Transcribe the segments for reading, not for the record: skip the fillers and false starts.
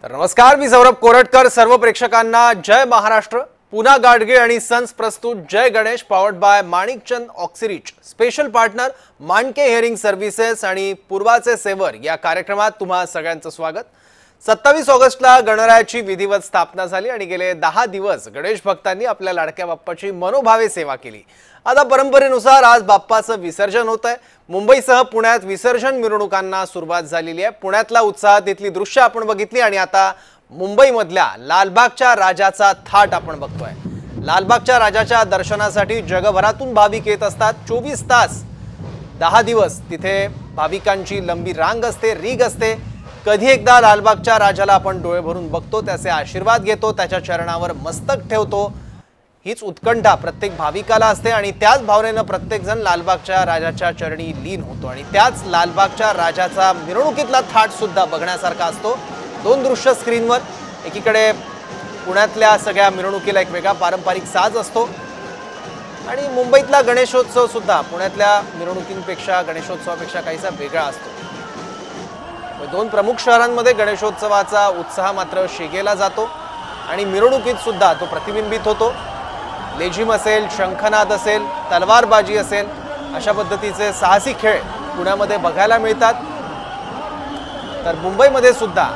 तर नमस्कार, मी सौरभ कोरटकर. सर्व प्रेक्षकांना जय महाराष्ट्र. पुना गाडगे आणि सन्स प्रस्तुत Jai Ganesh powered by Manikchand Oxyrich, special partner Manke hearing services आणि पूर्वाचे सेवर या कार्यक्रमात तुम्हा सगळ्यांचं स्वागत. 27 ऑगस्टला गणरायाची विधिवत स्थापना झाली आणि गेले 10 दिवस गणेश भक्तांनी आपल्या लाडक्या बाप्पाची मनोभावे सेवा केली. आता परंपरेनुसार आज बाप्पाचं विसर्जन होत आहे. मुंबईसह पुण्यात विसर्जन मिरवणुकांना सुरुवात झालेली आहे. पुण्यातला उत्साह, तिथली दृश्य आपण बघितली आणि आता मुंबईमधल्या लालबागच्या राजाचा थाट आपण बघतोय. लालबागच्या राजाच्या दर्शनासाठी जगभरातून भाविक येत असतात. 24 तास 10 दिवस तिथे भाविकांची लंबी रांग असते, रीग असते. कधी एकदा लालबागच्या राजाला आपण डोळे भरून बघतो, त्याचे आशीर्वाद घेतो, त्याच्या चरणावर मस्तक ठेवतो. हीच उत्कंठा प्रत्येक भाविकाला असते आणि त्याच भावनेनं प्रत्येक जण लालबागच्या राजाच्या चरणी लीन होतो आणि त्याच लालबागच्या राजाचा मिरवणुकीतला थाट सुद्धा बघण्यासारखा असतो. दोन दृश्य स्क्रीनवर. एकीकडे पुण्यातल्या सगळ्या मिरवणुकीला एक वेगळा पारंपरिक साज असतो आणि मुंबईतला गणेशोत्सव सुद्धा पुण्यातल्या मिरवणुकींपेक्षा, गणेशोत्सवापेक्षा काहीसा वेगळा असतो. दोन प्रमुख शहरांमध्ये गणेशोत्सवाचा उत्साह मात्र शिगेला जातो आणि मिरवणुकीत सुद्धा तो प्रतिबिंबित होतो. लेझिम असेल, शंखनाद असेल, तलवारबाजी असेल, अशा पद्धतीचे साहसी खेळ पुण्यामध्ये बघायला मिळतात. तर मुंबईमध्ये सुद्धा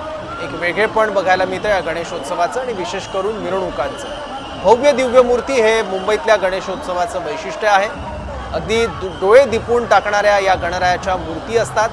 एक वेगळेपण बघायला मिळतं या गणेशोत्सवाचं आणि विशेष करून मिरवणुकांचं. भव्य दिव्य मूर्ती हे मुंबईतल्या गणेशोत्सवाचं वैशिष्ट्य आहे. अगदी डोळे दिपून टाकणाऱ्या या गणरायाच्या मूर्ती असतात.